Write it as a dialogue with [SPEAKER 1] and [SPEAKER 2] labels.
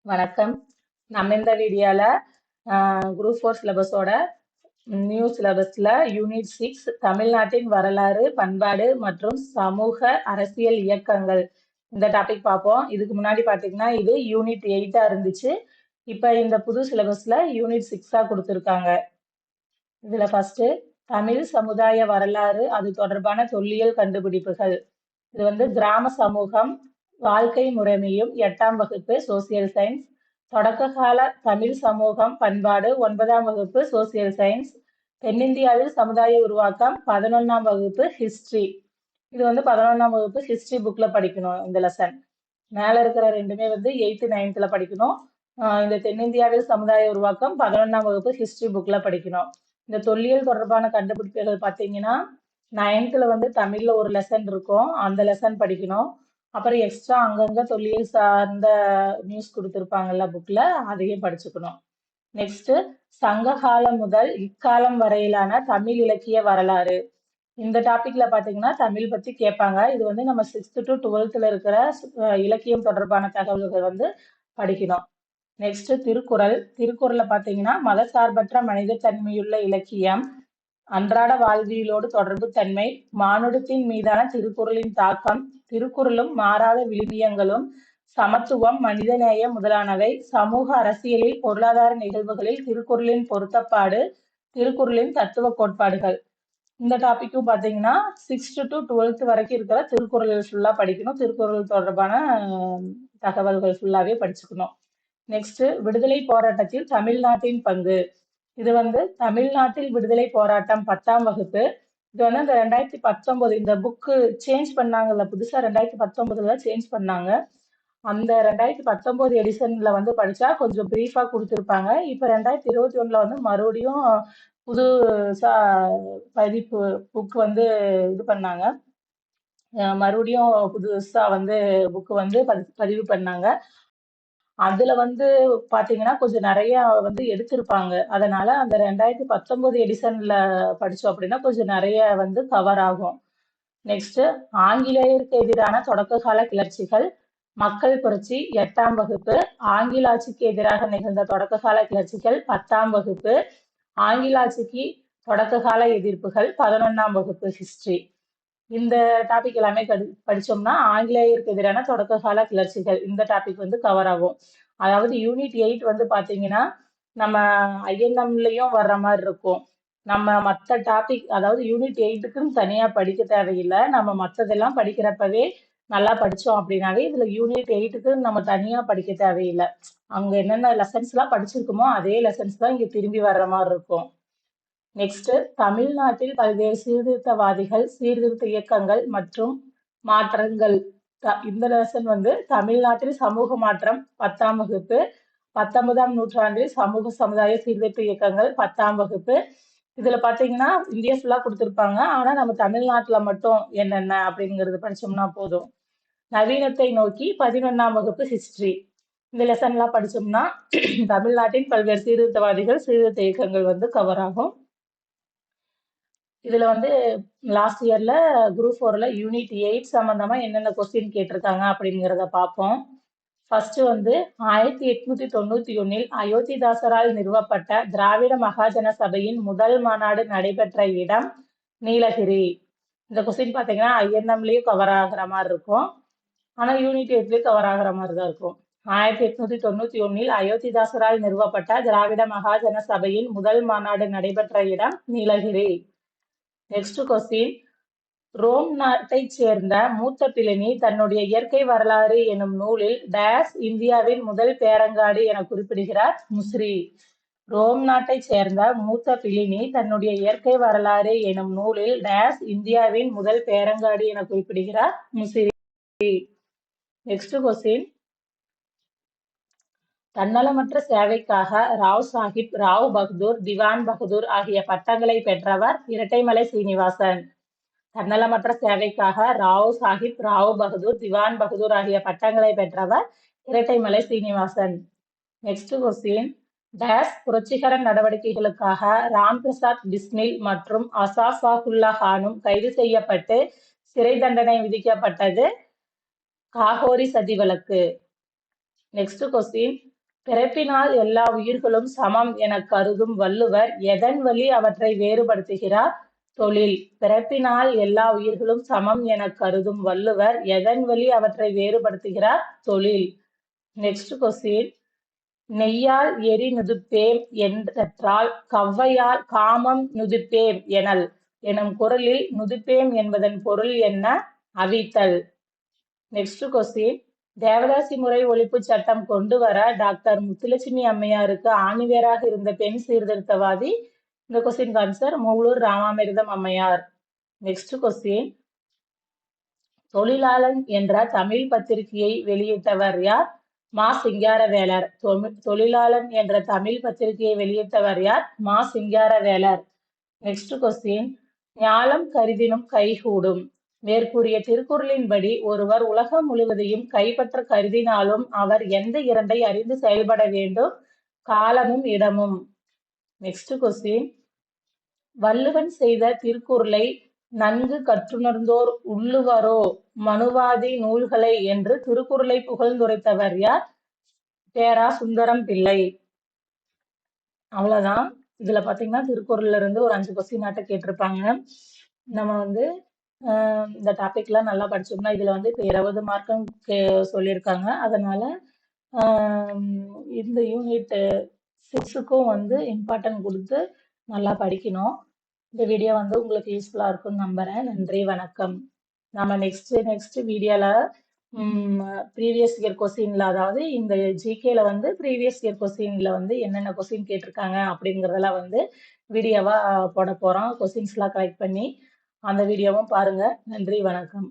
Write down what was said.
[SPEAKER 1] வணக்கம். நம்ம இந்த வீடியோல குரூப் 4 சிலபஸோட நியூ சிலபஸ்ல யூனிட் 6 தமிழ்நாட்டின் வரலாறு, பண்பாடு மற்றும் சமூக அரசியல் இயக்கங்கள் இந்த டாபிக் பார்ப்போம். இதுக்கு முன்னாடி பார்த்தீங்கன்னா இது யூனிட் 8 இருந்துச்சு. இப்ப இந்த புது சிலபஸ்ல யூனிட் 6 கொடுத்துருக்காங்க. இதுல ஃபர்ஸ்ட் தமிழ் சமுதாய வரலாறு, அது தொடர்பான தொல்லியல் கண்டுபிடிப்புகள். இது வந்து கிராம சமூகம், வாழ்க்கை முறைமையும் 8ஆம் வகுப்பு சோசியல் சயின்ஸ், தொடக்க கால தமிழ் சமூகம் பண்பாடு 9ஆம் வகுப்பு சோசியல் சயின்ஸ், தென்னிந்தியாவில் சமுதாய உருவாக்கம் 11ஆம் வகுப்பு ஹிஸ்டரி. இது வந்து 11ஆம் வகுப்பு ஹிஸ்டரி புக்ல படிக்கணும் இந்த லெசன். மேல இருக்கிற ரெண்டுமே வந்து 8th 9th படிக்கணும். இந்த தென்னிந்தியாவில் சமுதாய உருவாக்கம் 11ஆம் வகுப்பு ஹிஸ்டரி புக்ல படிக்கணும். இந்த தொல்லியல் தொடர்பான கண்டுபிடிப்புகள் பார்த்தீங்கன்னா 9th வந்து தமிழ்ல ஒரு லெசன் இருக்கும், அந்த லெசன் படிக்கணும். அப்புறம் எக்ஸ்ட்ரா அங்கங்க தொல்லியல் சார்ந்த நியூஸ் கொடுத்துருப்பாங்கல்ல புக்ல, அதையும் படிச்சுக்கணும். நெக்ஸ்ட் சங்க காலம் முதல் இக்காலம் வரையிலான தமிழ் இலக்கிய வரலாறு. இந்த டாபிக்ல பாத்தீங்கன்னா தமிழ் பத்தி கேட்பாங்க. இது வந்து நம்ம 6th to 12th இருக்கிற இலக்கியம் தொடர்பான தகவல்கள் வந்து படிக்கணும். நெக்ஸ்ட் திருக்குறள். திருக்குறள்ல பாத்தீங்கன்னா மதசார்பற்ற மனித தன்மையுள்ள இலக்கியம், அன்றாட வாழ்வியலோடு தொடர்பு தன்மை, மானுடத்தின் மீதான திருக்குறளின் தாக்கம், திருக்குறளும் மாறாத விழுமியங்களும், சமத்துவம், மனிதநேயம் முதலானவை, சமூக அரசியலில் பொருளாதார நிகழ்வுகளில் திருக்குறளின் பொருத்தப்பாடு, திருக்குறளின் தத்துவ கோட்பாடுகள். இந்த டாபிக்கும் பாத்தீங்கன்னா 6th to 12th வரைக்கும் இருக்கிற திருக்குறள் ஃபுல்லா படிக்கணும். திருக்குறள் தொடர்பான தகவல்கள் ஃபுல்லாவே படிச்சுக்கணும். நெக்ஸ்ட் விடுதலை போராட்டத்தில் தமிழ்நாட்டின் பங்கு. இது வந்து தமிழ்நாட்டில் விடுதலை போராட்டம் 10ஆம் வகுப்பு. இது வந்து அந்த 2019 இந்த புக்கு சேஞ்ச் பண்ணாங்கல்ல, புதுசா 2019ல சேஞ்ச் பண்ணாங்க. அந்த 2019 எடிஷன்ல வந்து படிச்சா கொஞ்சம் பிரீஃபா கொடுத்துருப்பாங்க. இப்ப 2021ல வந்து மறுபடியும் புதுசா பதிப்பு புக் வந்து இது பண்ணாங்க. மறுபடியும் புதுசா வந்து புக் வந்து பதிவு பண்ணாங்க. அதுல வந்து பாத்தீங்கன்னா கொஞ்சம் நிறைய வந்து எடுத்திருப்பாங்க. அதனால அந்த 2019 எடிஷன்ல படிச்சோம் அப்படின்னா கொஞ்சம் நிறைய வந்து கவர் ஆகும். நெக்ஸ்ட் ஆங்கிலேயருக்கு எதிரான தொடக்க கால கிளர்ச்சிகள், மக்கள் புரட்சி 8ஆம் வகுப்பு, ஆங்கில ஆட்சிக்கு எதிராக நிகழ்ந்த தொடக்க கால கிளர்ச்சிகள் 10ஆம் வகுப்பு, ஆங்கில ஆட்சிக்கு தொடக்க கால எதிர்ப்புகள் 11ஆம் வகுப்பு ஹிஸ்டரி. இந்த டாபிக் எல்லாமே படிச்சோம்னா ஆங்கிலேயருக்கு எதிரான தொடக்க கால கிளர்ச்சிகள் இந்த டாபிக் வந்து கவர் ஆகும். அதாவது யூனிட் 8 வந்து பாத்தீங்கன்னா நம்ம ஐஎன்எம்லயும் வர்ற மாதிரி இருக்கும். நம்ம மற்ற டாபிக் அதாவது யூனிட் 8க்குன்னு தனியா படிக்க தேவையில்லை. நம்ம மற்றதெல்லாம் படிக்கிறப்பவே நல்லா படிச்சோம் அப்படின்னாவே இதுல யூனிட் 8க்கு நம்ம தனியா படிக்க தேவையில்லை. அங்க என்னென்ன லெசன்ஸ் எல்லாம் படிச்சிருக்கோமோ அதே லெசன்ஸ் தான் இங்க திரும்பி வர்ற மாதிரி இருக்கும். நெக்ஸ்ட் தமிழ்நாட்டில் பல்வேறு சீர்திருத்தவாதிகள், சீர்திருத்த இயக்கங்கள் மற்றும் மாற்றங்கள். இந்த லெசன் வந்து தமிழ்நாட்டில் சமூக மாற்றம் 10ஆம் வகுப்பு, 19ஆம் நூற்றாண்டில் சமூக சமுதாய சீர்திருத்த இயக்கங்கள் 10ஆம் வகுப்பு. இதுல பாத்தீங்கன்னா இந்தியா ஃபுல்லா கொடுத்துருப்பாங்க. ஆனா நம்ம தமிழ்நாட்டுல மட்டும் என்னென்ன அப்படிங்கிறது படிச்சோம்னா போதும். நவீனத்தை நோக்கி 11ஆம் வகுப்பு ஹிஸ்டரி. இந்த லெசன் எல்லாம் படிச்சோம்னா தமிழ்நாட்டின் பல்வேறு சீர்திருத்தவாதிகள், சீர்திருத்த இயக்கங்கள் வந்து கவர் ஆகும். இதுல வந்து லாஸ்ட் இயர்ல குரூப் 4ல யூனிட் 8 சம்பந்தமா என்னென்ன கொஸ்டின் கேட்டிருக்காங்க அப்படிங்கிறத பார்ப்போம். ஃபர்ஸ்ட் வந்து 1891 அயோத்திதாசரால் நிறுவப்பட்ட திராவிட மகாஜன சபையின் முதல் மாநாடு நடைபெற்ற இடம் நீலகிரி. இந்த கொஸ்டின் பாத்தீங்கன்னா ஐஎன்எம்லயும் கவர் ஆகுற மாதிரி இருக்கும். ஆனா யூனிட் 8லயும் கவர் ஆகுற மாதிரி தான் இருக்கும். 1891 அயோத்திதாசரால் நிறுவப்பட்ட திராவிட மகாஜன சபையின் முதல் மாநாடு நடைபெற்ற இடம் நீலகிரி. நெக்ஸ்ட் கொஸ்டின் ரோம் நாட்டைச் சேர்ந்த மூத்த பிளினி தன்னுடைய இயற்கை வரலாறு எனும் நூலில் டேஸ் இந்தியாவின் முதல் பேரங்காடு என குறிப்பிடுகிறார் முசிறி. ரோம் நாட்டைச் சேர்ந்த மூத்த பிளினி தன்னுடைய இயற்கை வரலாறு எனும் நூலில் டேஸ் இந்தியாவின் முதல் பேரங்காடு என குறிப்பிடுகிறார் முசிறி. நெக்ஸ்ட் கொஸ்டின் தன்னலமற்ற சேவைக்காக ராவ் சாஹிப், ராவ் பகதூர், திவான் பகதூர் ஆகிய பட்டங்களை பெற்றவர் இரட்டைமலை சீனிவாசன். தன்னலமற்ற சேவைக்காக ராவ் சாஹிப், ராவ் பகதூர், திவான் பகதூர் ஆகிய பட்டங்களை பெற்றவர் Rettaimalai Srinivasan. Next question days புரட்சிகர நடவடிக்கைகளுக்காக ராம் பிரசாத் பிஸ்மில் மற்றும் அசாஃபாகுல்லா கானும் கைது செய்யப்பட்டு சிறை தண்டனை விதிக்கப்பட்டது காகோரி சதி வழக்கு. நெக்ஸ்ட் கொஸ்டின் பிறப்பினால் எல்லா உயிர்களும் சமம் எனக் கருதும் வள்ளுவர் எதன் வழி அவற்றை வேறுபடுத்துகிறார்? தொழில். பிறப்பினால் எல்லா உயிர்களும் சமம் எனக் கருதும் வள்ளுவர் எதன் வழி அவற்றை வேறுபடுத்துகிறார்? தொழில். Next question. நெய்யால் எரி நுதுப்பேம் என்றால் கவ்வையால் காமம் நுதுப்பேம் எனல் எனும் குறளில் நுதுப்பேம் என்பதன் பொருள் என்ன? அவித்தல். Next question. தேவதாசி முறை ஒழிப்பு சட்டம் கொண்டு வர டாக்டர் முத்துலட்சுமி அம்மையாருக்கு ஆணிவேராக இருந்த பெண் சீர்திருத்தவாதி. இந்த கொஸ்டின் ஆன்சர் மூலூர் ராமாமிர்தம் அம்மையார். Next question. தொழிலாளன் என்ற தமிழ் பத்திரிகையை வெளியிட்டவர் யார்? மா சிங்காரவேலர். தொழிலாளன் என்ற தமிழ் பத்திரிகையை வெளியிட்டவர் யார்? மா சிங்காரவேலர். Next question. ஞாலம் கருதினும் கைகூடும். மேற்கூறிய திருக்குறளின்படி ஒருவர் உலகம் முழுவதையும் கைப்பற்ற கருதினாலும் அவர் எந்த இரண்டை அறிந்து செயல்பட வேண்டும்? காலமும் இடமும். Next question. வள்ளுவன் செய்த திருக்குறளை நன்கு கற்றுணர்ந்தோர் உள்ளுவரோ மனுவாதி நூல்களை என்று திருக்குறளை புகழ்ந்துரைத்தவர் யார்? பேரா சுந்தரம் பிள்ளை. அவ்வளவுதான். இதுல பாத்தீங்கன்னா திருக்குறள்ல இருந்து ஒரு 5 கொஸ்டின் ஆட்ட கேட்டிருப்பாங்க. நம்ம வந்து இந்த டாபிக்லாம் நல்லா படிச்சோம்னா இதுல வந்து இப்போ 20 மார்க்கும் சொல்லியிருக்காங்க. அதனால இந்த யூனிட் 6க்கும் வந்து இம்பார்ட்டன்ட் கொடுத்து நல்லா படிக்கணும். இந்த வீடியோ வந்து உங்களுக்கு யூஸ்ஃபுல்லா இருக்கும்னு நம்புறேன். நன்றி, வணக்கம். நம்ம நெக்ஸ்ட் வீடியோல ப்ரீவியஸ் இயர் கொஸ்டின்ல, அதாவது இந்த ஜிகேல வந்து ப்ரீவியஸ் இயர் கொஸ்டின்ல வந்து என்னென்ன கொஸ்டின் கேட்டிருக்காங்க அப்படிங்கறதெல்லாம் வந்து வீடியோவா போட போறோம். கொஸ்டின்ஸ்லாம் கலெக்ட் பண்ணி அந்த வீடியோவும் பாருங்க. நன்றி, வணக்கம்.